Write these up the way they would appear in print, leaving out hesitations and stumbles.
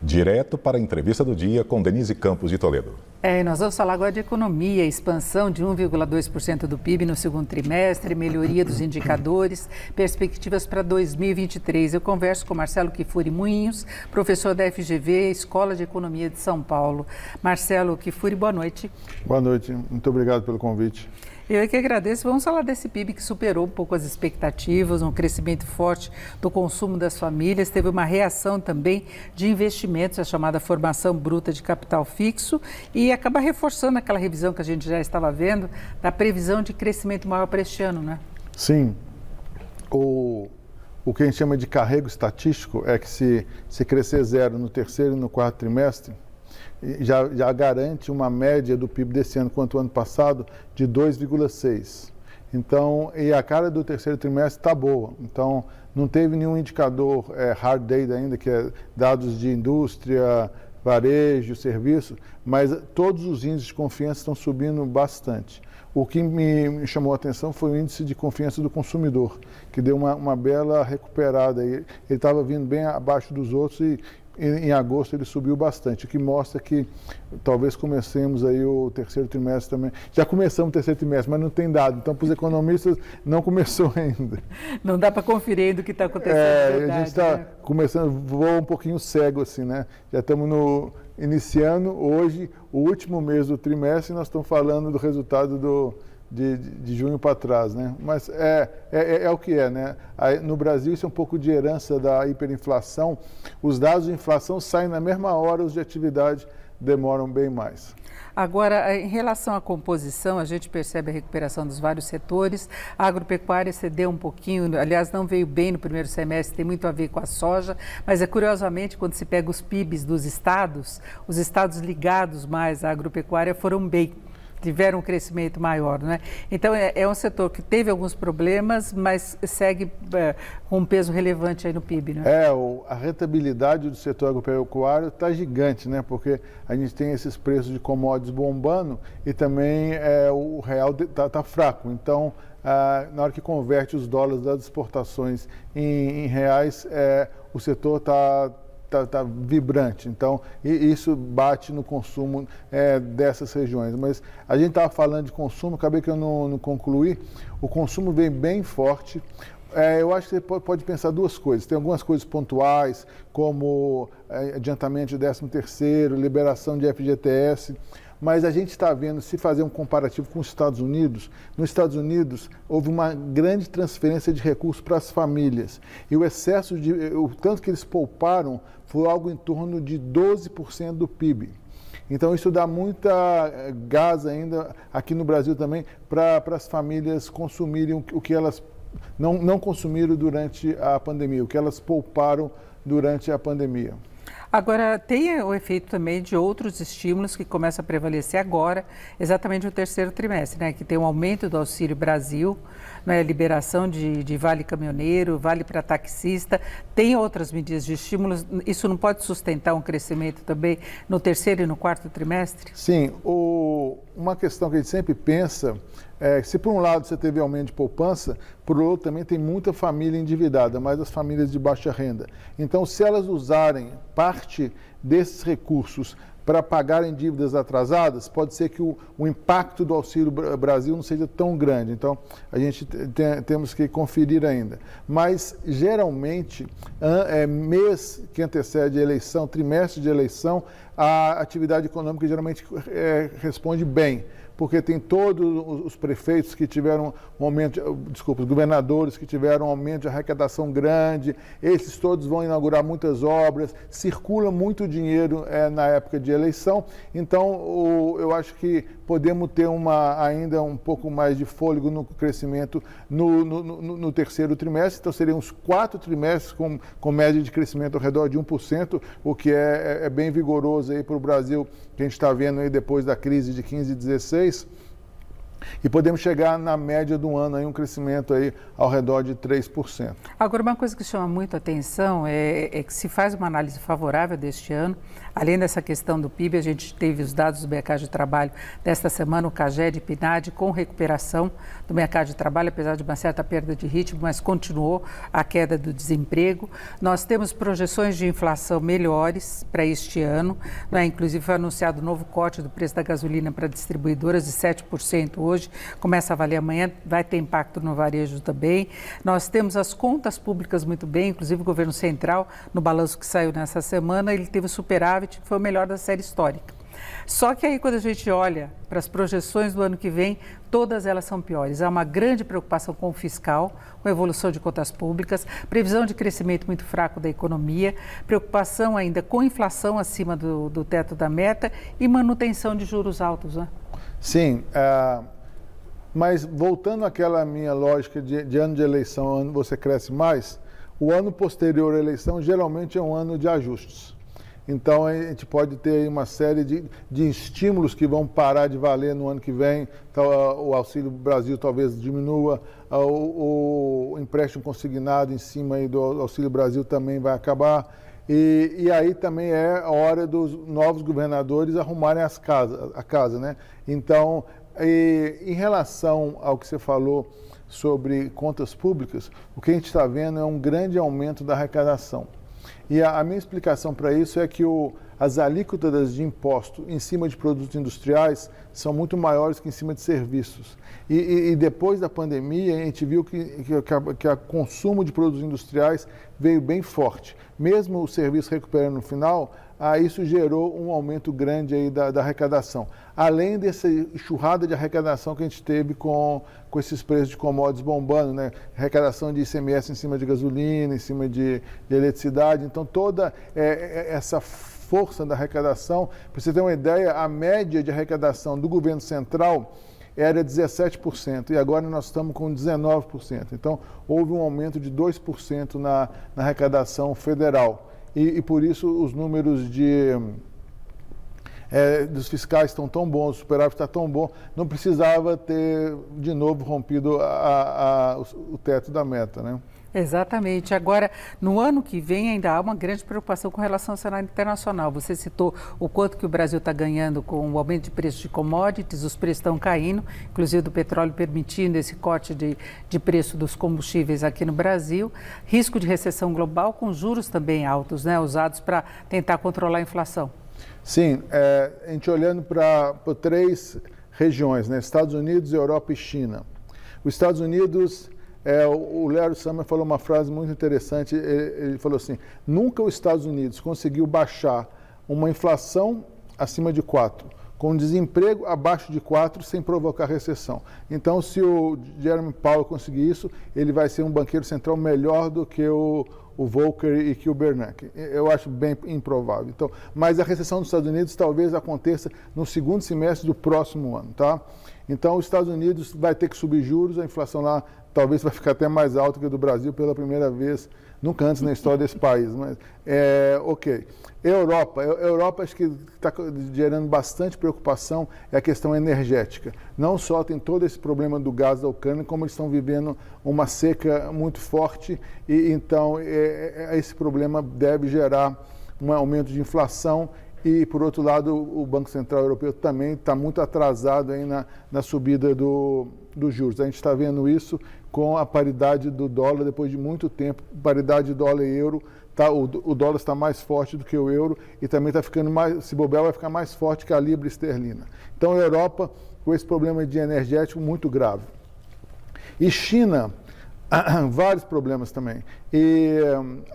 Direto para a entrevista do dia com Denise Campos de Toledo. Nós vamos falar agora de economia, expansão de 1,2% do PIB no segundo trimestre, melhoria dos indicadores, perspectivas para 2023. Eu converso com Marcelo Kifuri Moinhos, professor da FGV, Escola de Economia de São Paulo. Marcelo Kifuri, boa noite. Boa noite, muito obrigado pelo convite. Eu é que agradeço. Vamos falar desse PIB que superou um pouco as expectativas, um crescimento forte do consumo das famílias, teve uma reação também de investimentos, a chamada formação bruta de capital fixo, e acaba reforçando aquela revisão que a gente já estava vendo, da previsão de crescimento maior para este ano, né? Sim. O que a gente chama de carrego estatístico é que se crescer zero no terceiro e no quarto trimestre, já garante uma média do PIB desse ano quanto o ano passado de 2,6. Então, e a cara do terceiro trimestre está boa. Então, não teve nenhum indicador hard data ainda, que é dados de indústria, varejo, serviço, mas todos os índices de confiança estão subindo bastante. O que me chamou a atenção foi o índice de confiança do consumidor, que deu uma bela recuperada. Ele estava vindo bem abaixo dos outros e em agosto ele subiu bastante, o que mostra que talvez comecemos aí o terceiro trimestre também. Já começamos o terceiro trimestre, mas não tem dado. Então, para os economistas, não começou ainda. Não dá para conferir ainda o que está acontecendo. A gente está começando, voa um pouquinho cego assim, né? Já estamos iniciando hoje o último mês do trimestre e nós estamos falando do resultado de junho para trás, né? Mas é o que é, né? Aí, no Brasil, isso é um pouco de herança da hiperinflação. Os dados de inflação saem na mesma hora, os de atividade demoram bem mais. Agora, em relação à composição, a gente percebe a recuperação dos vários setores. A agropecuária cedeu um pouquinho, aliás, não veio bem no primeiro semestre, tem muito a ver com a soja, mas curiosamente, quando se pega os PIBs dos estados, os estados ligados mais à agropecuária foram bem. Tiveram um crescimento maior, né? Então, é um setor que teve alguns problemas, mas segue com um peso relevante aí no PIB, né? A rentabilidade do setor agropecuário está gigante, né? Porque a gente tem esses preços de commodities bombando e também o real está fraco. Então, na hora que converte os dólares das exportações em reais, o setor está vibrante, então isso bate no consumo dessas regiões. Mas a gente estava falando de consumo, acabei que eu não concluí. O consumo vem bem forte. Eu acho que você pode pensar duas coisas. Tem algumas coisas pontuais, como adiantamento de 13º, liberação de FGTS. Mas a gente está vendo, se fazer um comparativo com os Estados Unidos, nos Estados Unidos houve uma grande transferência de recursos para as famílias. E o excesso o tanto que eles pouparam foi algo em torno de 12% do PIB. Então isso dá muita gás ainda aqui no Brasil também para as famílias consumirem o que elas não consumiram durante a pandemia, o que elas pouparam durante a pandemia. Agora, tem o efeito também de outros estímulos que começam a prevalecer agora, exatamente no terceiro trimestre, né? Que tem um aumento do Auxílio Brasil, né? Liberação de vale caminhoneiro, vale para taxista, tem outras medidas de estímulos. Isso não pode sustentar um crescimento também no terceiro e no quarto trimestre? Sim, uma questão que a gente sempre pensa se por um lado você teve aumento de poupança, por outro também tem muita família endividada, mais as famílias de baixa renda. Então, se elas usarem parte desses recursos para pagarem dívidas atrasadas, pode ser que o impacto do Auxílio Brasil não seja tão grande. Então, a gente temos que conferir ainda. Mas, geralmente, mês que antecede a eleição, trimestre de eleição, a atividade econômica geralmente responde bem, porque tem todos os prefeitos que tiveram um aumento, os governadores que tiveram um aumento de arrecadação grande, esses todos vão inaugurar muitas obras, circula muito dinheiro na época de eleição, então eu acho que podemos ter ainda um pouco mais de fôlego no crescimento no terceiro trimestre, então seriam uns 4 trimestres com média de crescimento ao redor de 1%, o que é bem vigoroso aí para o Brasil, que a gente está vendo aí depois da crise de 15 e 16. E podemos chegar na média do ano aí um crescimento aí ao redor de 3%. Agora, uma coisa que chama muito a atenção é que se faz uma análise favorável deste ano. Além dessa questão do PIB, a gente teve os dados do mercado de trabalho desta semana, o CAGED e PNAD, com recuperação do mercado de trabalho, apesar de uma certa perda de ritmo, mas continuou a queda do desemprego. Nós temos projeções de inflação melhores para este ano, né? Inclusive foi anunciado o novo corte do preço da gasolina para distribuidoras de 7% hoje, começa a valer amanhã, vai ter impacto no varejo também. Nós temos as contas públicas muito bem, inclusive o governo central, no balanço que saiu nessa semana, ele teve superávit, que foi o melhor da série histórica. Só que aí, quando a gente olha para as projeções do ano que vem, todas elas são piores. Há uma grande preocupação com o fiscal, com a evolução de contas públicas, previsão de crescimento muito fraco da economia, preocupação ainda com inflação acima do teto da meta e manutenção de juros altos, né? Sim, mas voltando àquela minha lógica de ano de eleição, você cresce mais, o ano posterior à eleição geralmente é um ano de ajustes. Então, a gente pode ter aí uma série de estímulos que vão parar de valer no ano que vem. Então, o Auxílio Brasil talvez diminua, o empréstimo consignado em cima aí do Auxílio Brasil também vai acabar. E aí também é a hora dos novos governadores arrumarem a casa, né? Então, em relação ao que você falou sobre contas públicas, o que a gente está vendo é um grande aumento da arrecadação. E a minha explicação para isso é que as alíquotas de imposto em cima de produtos industriais são muito maiores que em cima de serviços. E depois da pandemia, a gente viu que o consumo de produtos industriais veio bem forte. Mesmo o serviço recuperando no final, isso gerou um aumento grande aí da arrecadação. Além dessa enxurrada de arrecadação que a gente teve com esses preços de commodities bombando, né? Arrecadação de ICMS em cima de gasolina, em cima de eletricidade. Então, toda essa força da arrecadação, para você ter uma ideia, a média de arrecadação do governo central era 17%, e agora nós estamos com 19%. Então, houve um aumento de 2% na arrecadação federal. E por isso os números dos fiscais estão tão bons, o superávit está tão bom, não precisava ter de novo rompido o teto da meta, né? Exatamente. Agora, no ano que vem ainda há uma grande preocupação com relação ao cenário internacional. Você citou o quanto que o Brasil está ganhando com o aumento de preços de commodities, os preços estão caindo, inclusive do petróleo permitindo esse corte de preço dos combustíveis aqui no Brasil. Risco de recessão global com juros também altos, né, usados para tentar controlar a inflação. Sim, a gente olhando para 3 regiões, né, Estados Unidos, Europa e China. Os Estados Unidos... o Larry Summers falou uma frase muito interessante, ele falou assim, nunca os Estados Unidos conseguiu baixar uma inflação acima de 4, com desemprego abaixo de 4, sem provocar recessão. Então, se o Jerome Powell conseguir isso, ele vai ser um banqueiro central melhor do que o Volcker e que o Bernanke. Eu acho bem improvável. Então, mas a recessão dos Estados Unidos talvez aconteça no segundo semestre do próximo ano, tá? Então, os Estados Unidos vai ter que subir juros, a inflação lá talvez vai ficar até mais alta que a do Brasil pela primeira vez, nunca antes na história desse país. Mas, ok. Europa acho que está gerando bastante preocupação é a questão energética. Não só tem todo esse problema do gás da Ucrânia, como eles estão vivendo uma seca muito forte e então esse problema deve gerar um aumento de inflação. E, por outro lado, o Banco Central Europeu também está muito atrasado aí na subida dos juros. A gente está vendo isso com a paridade do dólar depois de muito tempo. Paridade dólar e euro, o dólar está mais forte do que o euro e também está ficando mais, se bobear, vai ficar mais forte que a libra esterlina. Então, a Europa com esse problema de energético muito grave. E China... vários problemas também. E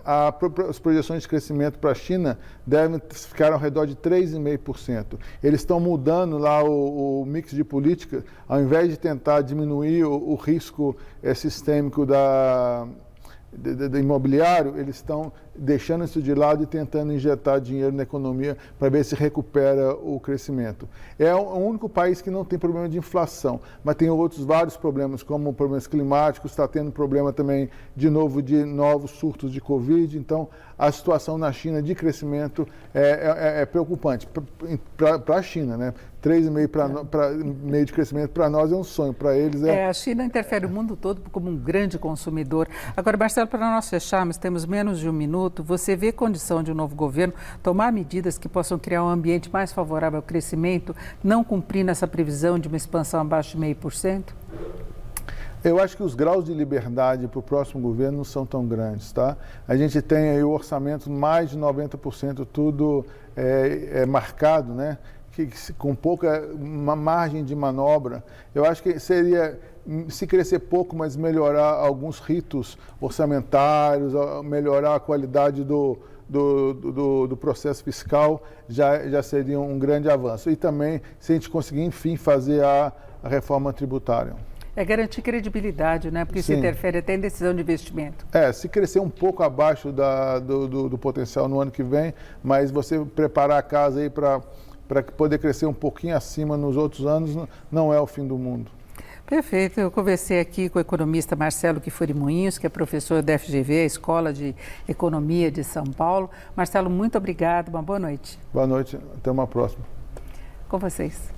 as projeções de crescimento para a China devem ficar ao redor de 3,5%. Eles estão mudando lá o mix de política, ao invés de tentar diminuir o risco sistêmico do imobiliário, eles estão deixando isso de lado e tentando injetar dinheiro na economia para ver se recupera o crescimento. É o único país que não tem problema de inflação, mas tem outros vários problemas, como problemas climáticos, está tendo problema também, de novo, de novos surtos de Covid. Então, a situação na China de crescimento é preocupante para a China, né? 3,5% de crescimento para nós é um sonho, para eles A China interfere o mundo todo como um grande consumidor. Agora, Marcelo, para nós fecharmos, temos menos de um minuto. Você vê condição de um novo governo tomar medidas que possam criar um ambiente mais favorável ao crescimento, não cumprindo essa previsão de uma expansão abaixo de 0,5%? Eu acho que os graus de liberdade para o próximo governo não são tão grandes, tá? A gente tem aí o orçamento, mais de 90%, tudo marcado, né? Com pouca margem de manobra. Eu acho que seria, se crescer pouco, mas melhorar alguns ritos orçamentários, melhorar a qualidade do processo fiscal, já seria um grande avanço. E também, se a gente conseguir, enfim, fazer a reforma tributária. É garantir credibilidade, né? Porque isso interfere até em decisão de investimento. Se crescer um pouco abaixo do potencial no ano que vem, mas você preparar a casa aí para poder crescer um pouquinho acima nos outros anos, não é o fim do mundo. Perfeito. Eu conversei aqui com o economista Marcelo Kifuri Moinhos, que é professor da FGV, a Escola de Economia de São Paulo. Marcelo, muito obrigado. Uma boa noite. Boa noite. Até uma próxima. Com vocês.